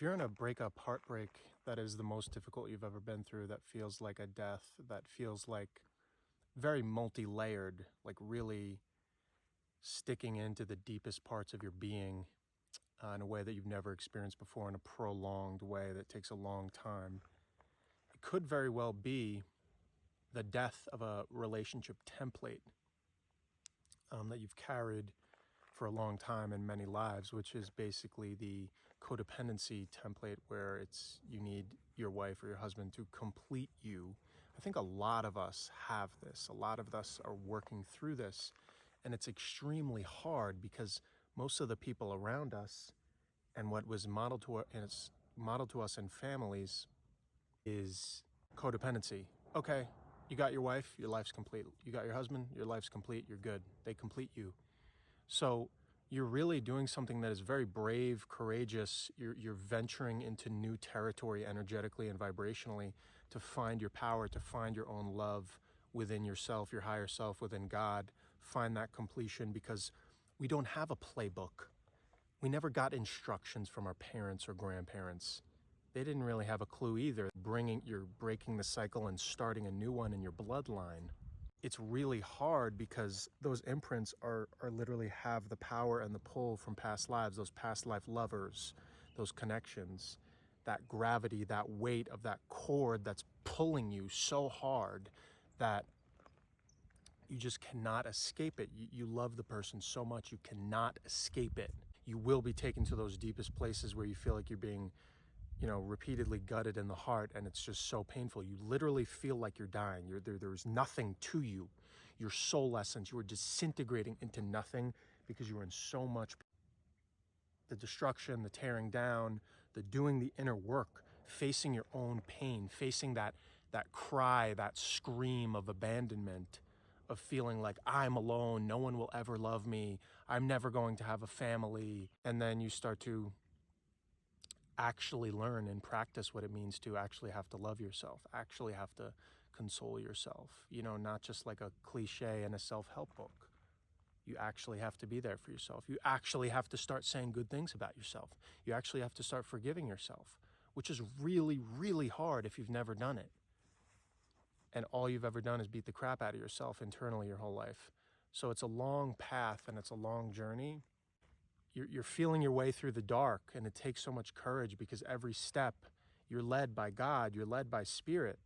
If you're in a breakup, heartbreak, that is the most difficult you've ever been through, that feels like a death, that feels like very multi-layered, like really sticking into the deepest parts of your being in a way that you've never experienced before, in a prolonged way that takes a long time. It could very well be the death of a relationship template that you've carried for a long time in many lives, which is basically the codependency template where it's you need your wife or your husband to complete you. I think a lot of us have this. A lot of us are working through this, and it's extremely hard because most of the people around us and what was modeled to us in families is codependency. Okay, you got your wife, your life's complete. You got your husband, your life's complete, you're good. They complete you. So you're really doing something that is very brave, courageous. You're venturing into new territory energetically and vibrationally to find your power, to find your own love within yourself, your higher self, within God. Find that completion, because we don't have a playbook. We never got instructions from our parents or grandparents. They didn't really have a clue either. You're breaking the cycle and starting a new one in your bloodline. It's really hard because those imprints are literally have the power and the pull from past lives, those past life lovers, those connections, that gravity, that weight of that cord that's pulling you so hard that you just cannot escape it. You love the person so much, you cannot escape it. You will be taken to those deepest places where you feel like you're being repeatedly gutted in the heart, and it's just so painful. You literally feel like you're dying. There's nothing to you. Your soul essence, you are disintegrating into nothing because you are in so much the destruction, the tearing down, the doing the inner work, facing your own pain, facing that cry, that scream of abandonment, of feeling like I'm alone, no one will ever love me, I'm never going to have a family. And then you start to actually learn and practice what it means to actually have to love yourself, actually have to console yourself, not just like a cliche in a self-help book. You actually have to be there for yourself. You actually have to start saying good things about yourself. You actually have to start forgiving yourself, which is really, really hard if you've never done it. And all you've ever done is beat the crap out of yourself internally your whole life. So it's a long path and it's a long journey. You're feeling your way through the dark, and it takes so much courage because every step you're led by God, you're led by Spirit.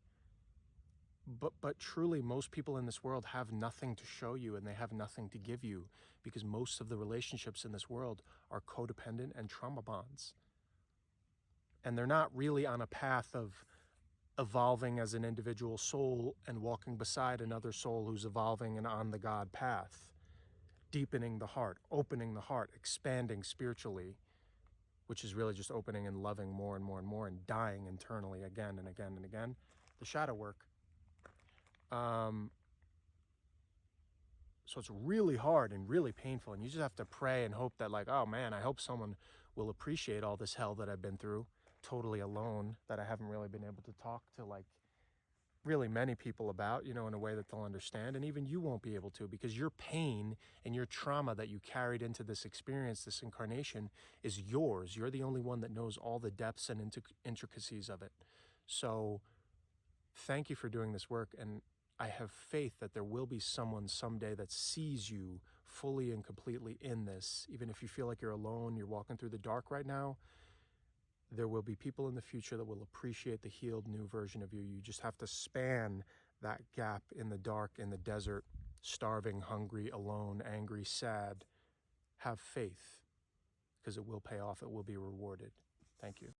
But truly, most people in this world have nothing to show you, and they have nothing to give you, because most of the relationships in this world are codependent and trauma bonds. And they're not really on a path of evolving as an individual soul and walking beside another soul who's evolving and on the God path. Deepening the heart, opening the heart, expanding spiritually, which is really just opening and loving more and more and more, and dying internally again and again and again. The shadow work. So it's really hard and really painful, and you just have to pray and hope that, like, oh man, I hope someone will appreciate all this hell that I've been through, totally alone, that I haven't really been able to talk to like really many people about, in a way that they'll understand. And even you won't be able to, because your pain and your trauma that you carried into this experience, this incarnation, is yours. You're the only one that knows all the depths and intricacies of it. So thank you for doing this work, and I have faith that there will be someone someday that sees you fully and completely in this. Even if you feel like you're alone, you're walking through the dark right now, there will be people in the future that will appreciate the healed new version of you. You just have to span that gap in the dark, in the desert, starving, hungry, alone, angry, sad. Have faith, because it will pay off. It will be rewarded. Thank you.